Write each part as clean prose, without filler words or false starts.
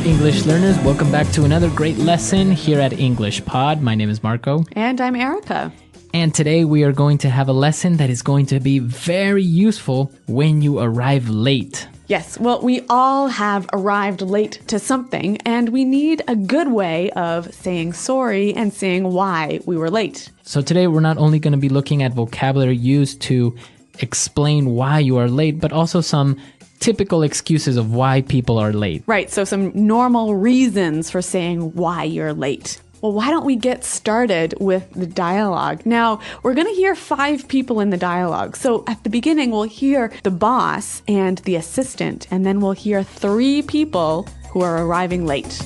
English learners. Welcome back to another great lesson here at English Pod. My name is Marco. And I'm Erica. And today we are going to have a lesson that is going to be very useful when you arrive late. Yes, well, we all have arrived late to something, and we need a good way of saying sorry and saying why we were late. So today we're not only going to be looking at vocabulary used to explain why you are late, but also some typical excuses of why people are late. Right, so some normal reasons for saying why you're late. Well, why don't we get started with the dialogue? Now, we're going to hear 5 people in the dialogue. So at the beginning, we'll hear the boss and the assistant, and then we'll hear 3 people who are arriving late.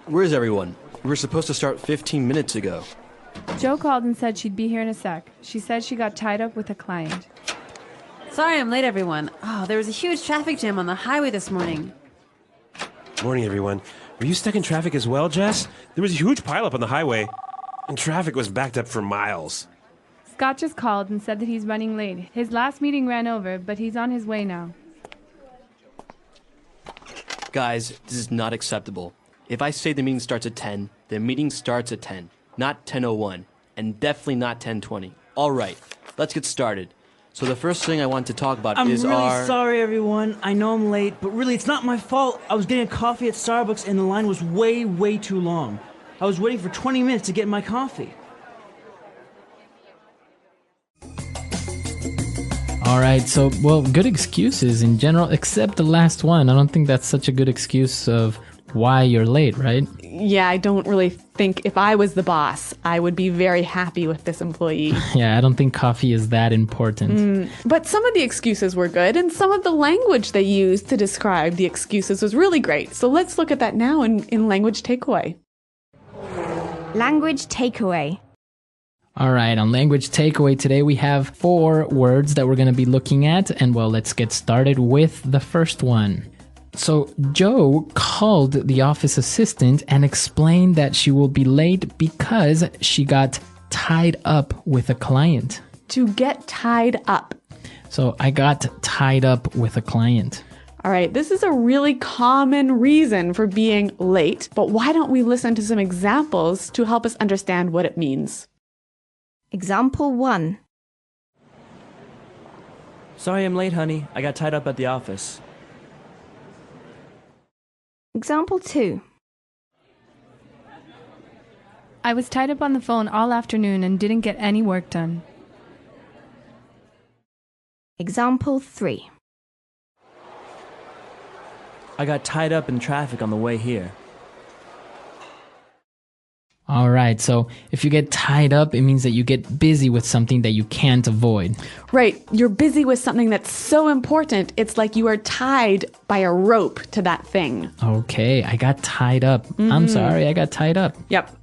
Where's everyone? We were supposed to start 15 minutes ago. Jo called and said she'd be here in a sec. She said she got tied up with a client. Sorry I'm late, everyone. Oh, there was a huge traffic jam on the highway this morning. Morning, everyone. Were you stuck in traffic as well, Jess? There was a huge pileup on the highway, and traffic was backed up for miles. Scott just called and said that he's running late. His last meeting ran over, but he's on his way now. Guys, this is not acceptable. If I say the meeting starts at 10, the meeting starts at 10, not 10:01, and definitely not 10:20. All right, let's get started. So the first thing I want to talk about is I'm really sorry, everyone. I know I'm late, but really, it's not my fault. I was getting a coffee at Starbucks, and the line was way too long. I was waiting for 20 minutes to get my coffee. All right, so, well, good excuses in general, except the last one. I don't think that's such a good excuse of why you're late, right? Yeah, I don't really think if I was the boss, I would be very happy with this employee. Yeah, I don't think coffee is that important. But some of the excuses were good, and some of the language they used to describe the excuses was really great. So let's look at that now in language takeaway. Language takeaway. All right, on language takeaway today, we have 4 words that we're going to be looking at. And well, let's get started with the first one. So Jo called the office assistant and explained that she will be late because she got tied up with a client. To get tied up. So I got tied up with a client. All right, this is a really common reason for being late, but why don't we listen to some examples to help us understand what it means? Example 1. Sorry I'm late, honey. I got tied up at the office. Example 2. I was tied up on the phone all afternoon and didn't get any work done. Example 3. I got tied up in traffic on the way here. All right, so if you get tied up, it means that you get busy with something that you can't avoid. Right, you're busy with something that's so important, it's like you are tied by a rope to that thing. Okay, I got tied up. I'm sorry, I got tied up. Yep.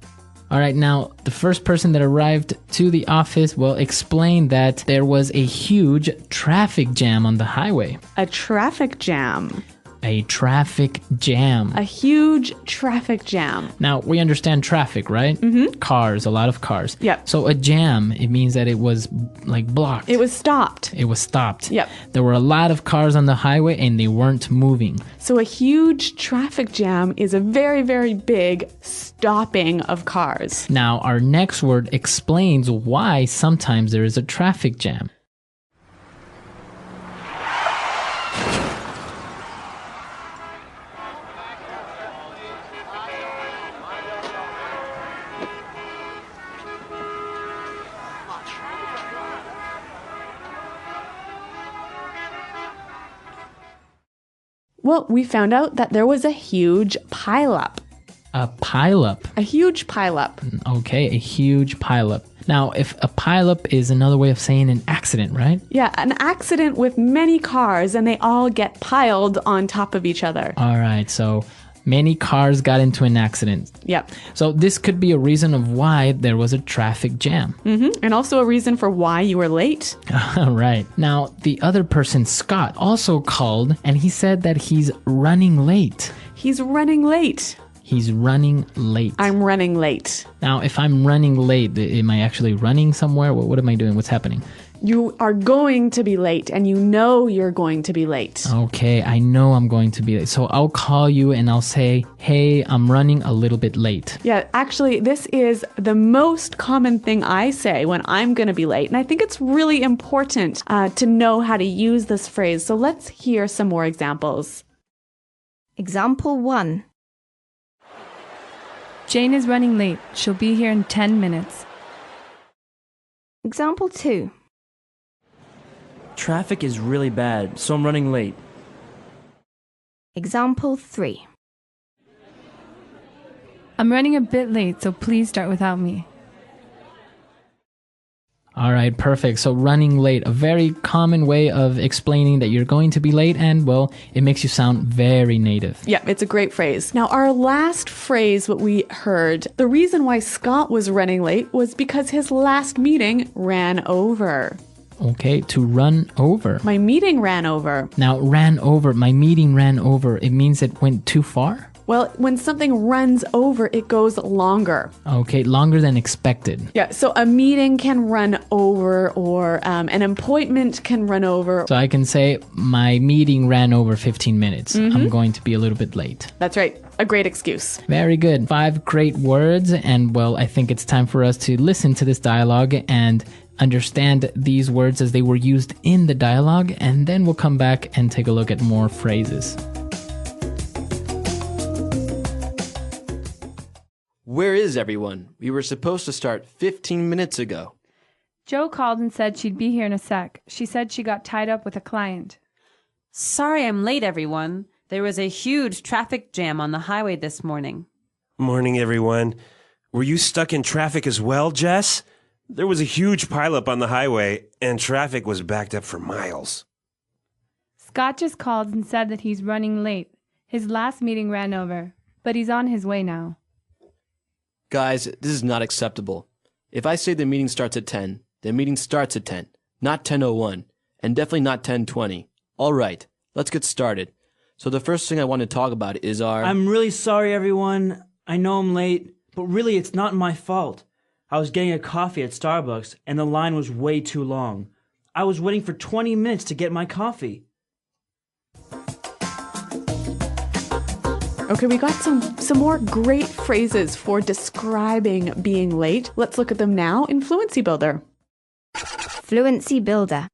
All right, now, the first person that arrived to the office will explain that there was a huge traffic jam on the highway. A traffic jam. A traffic jam. A huge traffic jam. Now, we understand traffic, right? Mm-hmm. Cars, a lot of cars. Yep. So a jam, it means that it was like blocked. It was stopped. It was stopped. Yep. There were a lot of cars on the highway and they weren't moving. So a huge traffic jam is a very big stopping of cars. Now, our next word explains why sometimes there is a traffic jam. Well, we found out that there was a huge pileup. A pileup. A huge pileup. Okay, a huge pileup. Now, if a pileup is another way of saying an accident, right? Yeah, an accident with many cars and they all get piled on top of each other. All right, so many cars got into an accident. Yep. So this could be a reason of why there was a traffic jam. And also a reason for why you were late. Right. Now, the other person, Scott, also called and he said that he's running late. He's running late. He's running late. I'm running late. Now, if I'm running late, am I actually running somewhere? What am I doing? What's happening? You are going to be late, and you know you're going to be late. Okay, I know I'm going to be late. So I'll call you and I'll say, hey, I'm running a little bit late. Yeah, actually, this is the most common thing I say when I'm going to be late. And I think it's really important to know how to use this phrase. So let's hear some more examples. Example 1. Jane is running late. She'll be here in 10 minutes. Example 2. Traffic is really bad, so I'm running late. Example 3. I'm running a bit late, so please start without me. All right, perfect. So running late, a very common way of explaining that you're going to be late, and well, it makes you sound very native. Yeah, it's a great phrase. Now, our last phrase, what we heard, the reason why Scott was running late was because his last meeting ran over. Okay, to run over. My meeting ran over. Now, ran over, my meeting ran over. It means it went too far? Well, when something runs over, it goes longer. Okay, longer than expected. Yeah, so a meeting can run over, or an appointment can run over. So I can say, my meeting ran over 15 minutes. I'm going to be a little bit late. That's right. A great excuse. Very good. 5 great words. And well, I think it's time for us to listen to this dialogue and understand these words as they were used in the dialogue. And then we'll come back and take a look at more phrases. Where is everyone? We were supposed to start 15 minutes ago. Jo called and said she'd be here in a sec. She said she got tied up with a client. Sorry I'm late, everyone. There was a huge traffic jam on the highway this morning. Morning, everyone. Were you stuck in traffic as well, Jess? There was a huge pileup on the highway, and traffic was backed up for miles. Scott just called and said that he's running late. His last meeting ran over, but he's on his way now. Guys, this is not acceptable. If I say the meeting starts at 10, the meeting starts at 10, not 10:01, and definitely not 10:20. All right, let's get started. So the first thing I want to talk about is our... I'm really sorry, everyone. I know I'm late, but really it's not my fault. I was getting a coffee at Starbucks, and the line was way too long. I was waiting for 20 minutes to get my coffee. Okay, we got some more great phrases for describing being late. Let's look at them now in Fluency Builder. Fluency Builder.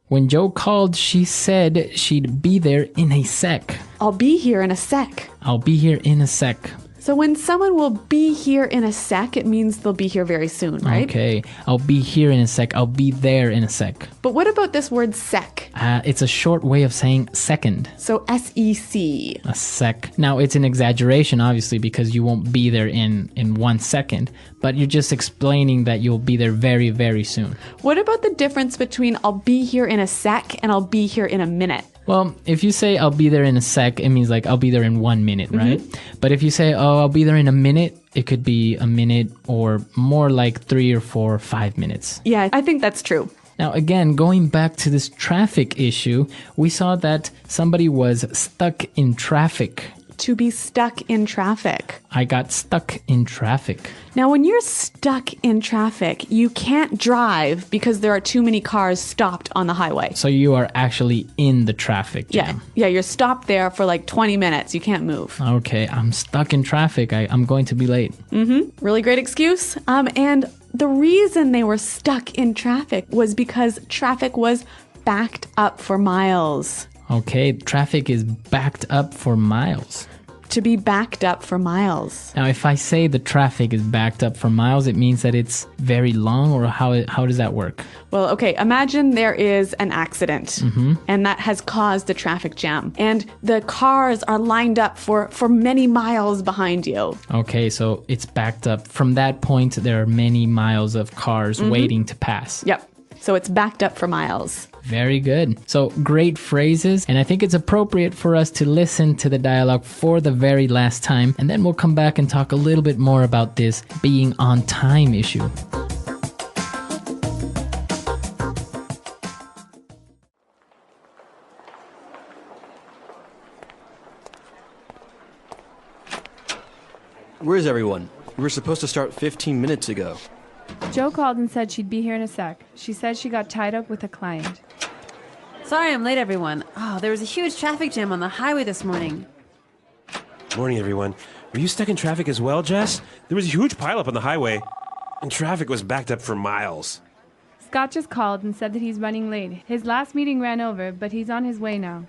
When Jo called, she said she'd be there in a sec. I'll be here in a sec. I'll be here in a sec. So when someone will be here in a sec, it means they'll be here very soon, right? Okay, I'll be here in a sec. I'll be there in a sec. But what about this word sec? It's a short way of saying second. So S-E-C. A sec. Now, it's an exaggeration, obviously, because you won't be there in 1 second. But you're just explaining that you'll be there very, very soon. What about the difference between I'll be here in a sec and I'll be here in a minute? Well, if you say I'll be there in a sec, it means like I'll be there in 1 minute, right? But if you say, oh, I'll be there in a minute, it could be a minute or more like 3 or 4 or 5 minutes. Yeah, I think that's true. Now, again, going back to this traffic issue, we saw that somebody was stuck in traffic. To be stuck in traffic. I got stuck in traffic. Now, when you're stuck in traffic, you can't drive because there are too many cars stopped on the highway. So you are actually in the traffic jam. Yeah, you're stopped there for like 20 minutes. You can't move. Okay, I'm stuck in traffic. I'm going to be late. Really great excuse. And the reason they were stuck in traffic was because traffic was backed up for miles. Okay, traffic is backed up for miles. To be backed up for miles. Now, if I say the traffic is backed up for miles, it means that it's very long, or how does that work? Well, okay, imagine there is an accident and that has caused a traffic jam and the cars are lined up for many miles behind you. Okay, so it's backed up. From that point, there are many miles of cars waiting to pass. Yep. So it's backed up for miles. Very good. So great phrases. And I think it's appropriate for us to listen to the dialogue for the very last time. And then we'll come back and talk a little bit more about this being on time issue. Where is everyone? We were supposed to start 15 minutes ago. Joe called and said she'd be here in a sec. She said she got tied up with a client. Sorry I'm late, everyone. Oh, there was a huge traffic jam on the highway this morning. Morning, everyone. Were you stuck in traffic as well, Jess? There was a huge pileup on the highway, and traffic was backed up for miles. Scott just called and said that he's running late. His last meeting ran over, but he's on his way now.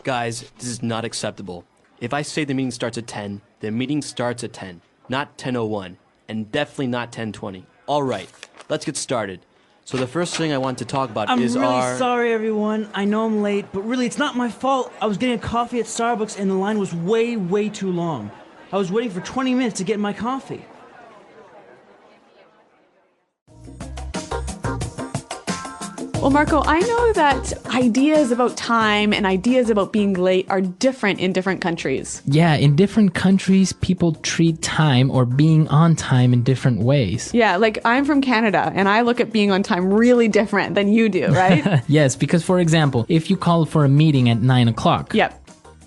Guys, this is not acceptable. If I say the meeting starts at 10, the meeting starts at 10, not 10:01, and definitely not 10:20. All right, let's get started. So the first thing I want to talk about I'm is really our... sorry, everyone. I know I'm late, but really, it's not my fault. I was getting a coffee at Starbucks, and the line was way too long. I was waiting for 20 minutes to get my coffee. Well, Marco, I know that ideas about time and ideas about being late are different in different countries. Yeah, in different countries, people treat time or being on time in different ways. Yeah, like I'm from Canada and I look at being on time really different than you do, right? Yes, because for example, if you call for a meeting at 9 o'clock, Yep.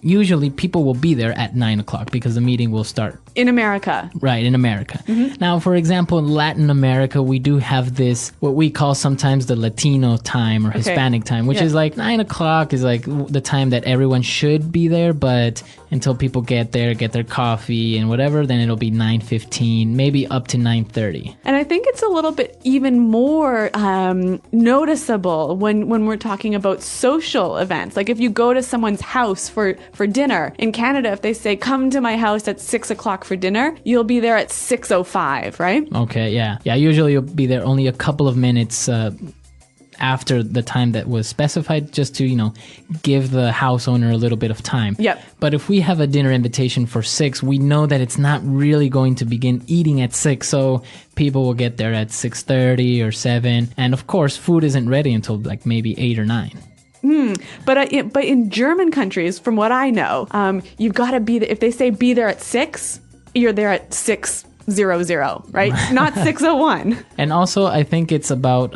usually people will be there at 9 o'clock because the meeting will start. In America. Right, in America. Now, for example, in Latin America, we do have this, what we call sometimes the Latino time or Hispanic time, which is like 9 o'clock is like the time that everyone should be there, but until people get there, get their coffee and whatever, then it'll be 9:15, maybe up to 9:30. And I think it's a little bit even more noticeable when we're talking about social events. Like if you go to someone's house for dinner, in Canada, if they say, come to my house at 6 o'clock for dinner, you'll be there at 6:05, right? Okay, yeah. Yeah, usually you'll be there only a couple of minutes after the time that was specified, just to, give the house owner a little bit of time. Yep. But if we have a dinner invitation for 6, we know that it's not really going to begin eating at 6, so people will get there at 6:30 or 7. And of course, food isn't ready until like maybe 8 or 9. But in German countries, from what I know, you've got to be there. If they say be there at 6, you're there at 6:00, right? Not 6:01. And also, I think it's about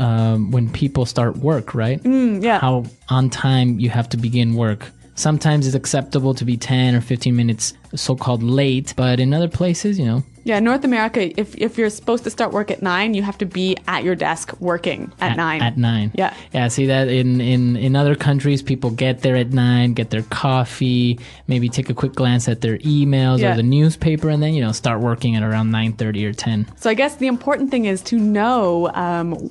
when people start work, right? Yeah. How on time you have to begin work. Sometimes it's acceptable to be 10 or 15 minutes so-called late, but in other places, Yeah, North America, if you're supposed to start work at 9, you have to be at your desk working at 9. At 9. Yeah. Yeah, see that in other countries, people get there at 9, get their coffee, maybe take a quick glance at their emails or the newspaper, and then, start working at around 9:30 or 10. So I guess the important thing is to know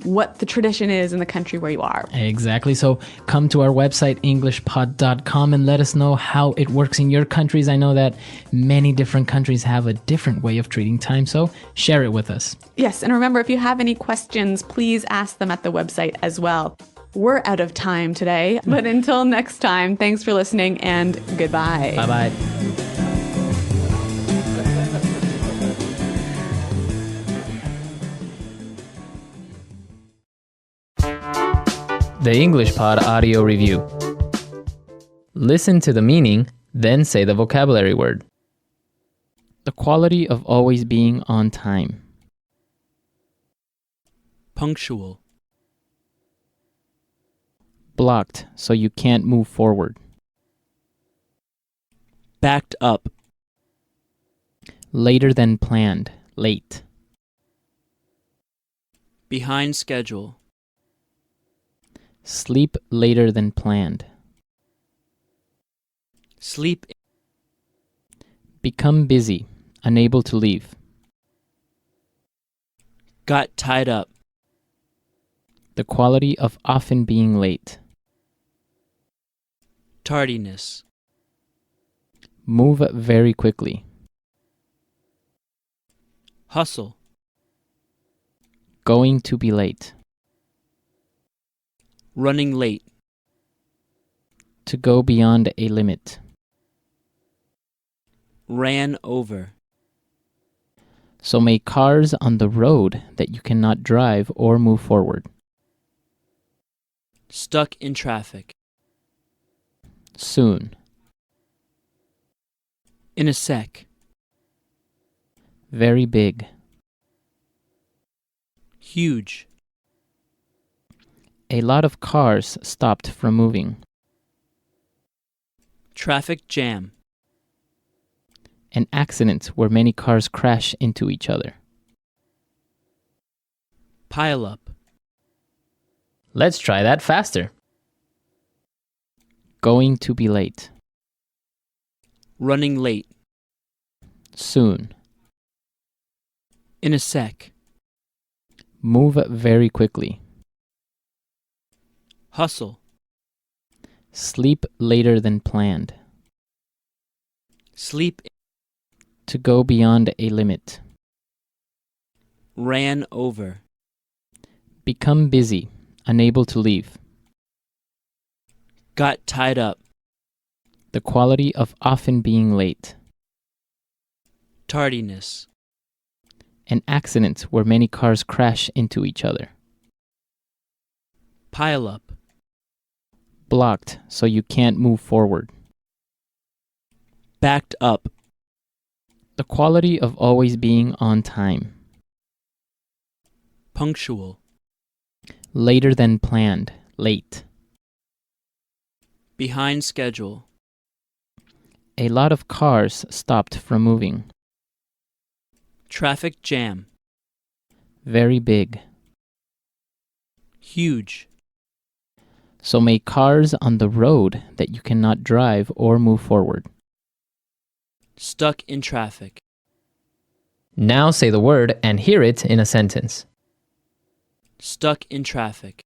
what the tradition is in the country where you are. Exactly. So come to our website, englishpod.com, and let us know how it works in your countries. I know that many different countries have a different way of treating time, so share it with us. Yes, and remember, if you have any questions, please ask them at the website as well. We're out of time today, but until next time, thanks for listening and goodbye. Bye-bye. The English Pod Audio Review. Listen to the meaning, then say the vocabulary word. The quality of always being on time. Punctual. Blocked, so you can't move forward. Backed up. Later than planned. Late. Behind schedule. Sleep later than planned. Sleep. Become busy. Unable to leave. Got tied up. The quality of often being late. Tardiness. Move very quickly. Hustle. Going to be late. Running late. To go beyond a limit. Ran over. So make cars on the road that you cannot drive or move forward. Stuck in traffic. Soon. In a sec. Very big. Huge. A lot of cars stopped from moving. Traffic jam. An accident where many cars crash into each other. Pile up. Let's try that faster. Going to be late. Running late. Soon. In a sec. Move very quickly. Hustle. Sleep later than planned. Sleep. To go beyond a limit. Ran over. Become busy, unable to leave. Got tied up. The quality of often being late. Tardiness. An accident where many cars crash into each other. Pile up. Blocked so you can't move forward. Backed up. The quality of always being on time. Punctual. Later than planned, late. Behind schedule. A lot of cars stopped from moving. Traffic jam. Very big. Huge. So many cars on the road that you cannot drive or move forward. Stuck in traffic. Now say the word and hear it in a sentence. Stuck in traffic.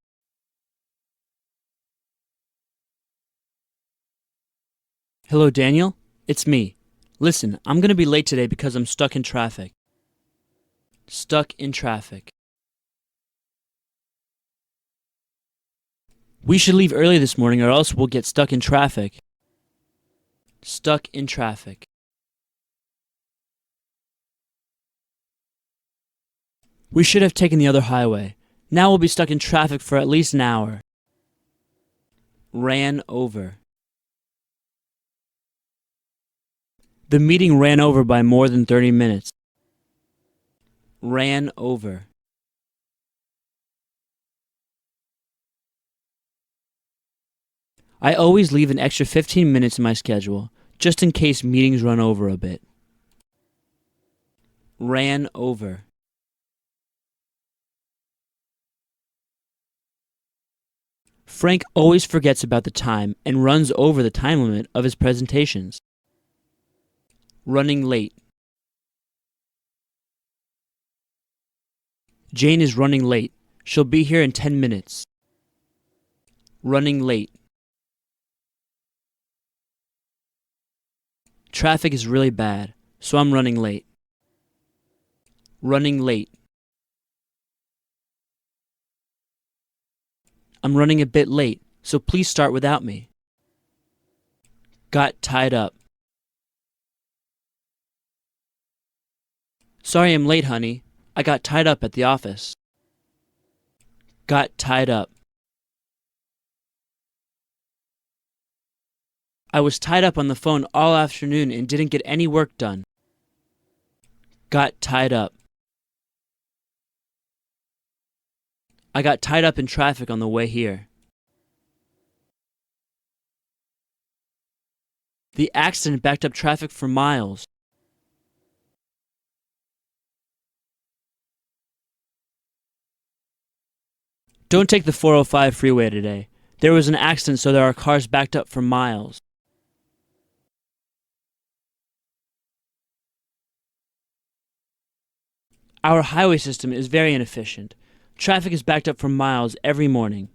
Hello, Daniel. It's me. Listen, I'm going to be late today because I'm stuck in traffic. Stuck in traffic. We should leave early this morning or else we'll get stuck in traffic. Stuck in traffic. We should have taken the other highway. Now we'll be stuck in traffic for at least an hour. Ran over. The meeting ran over by more than 30 minutes. Ran over. I always leave an extra 15 minutes in my schedule, just in case meetings run over a bit. Ran over. Frank always forgets about the time and runs over the time limit of his presentations. Running late. Jane is running late. She'll be here in 10 minutes. Running late. Traffic is really bad, so I'm running late. Running late. I'm running a bit late, so please start without me. Got tied up. Sorry I'm late, honey. I got tied up at the office. Got tied up. I was tied up on the phone all afternoon and didn't get any work done. Got tied up. I got tied up in traffic on the way here. The accident backed up traffic for miles. Don't take the 405 freeway today. There was an accident, so there are cars backed up for miles. Our highway system is very inefficient. Traffic is backed up for miles every morning.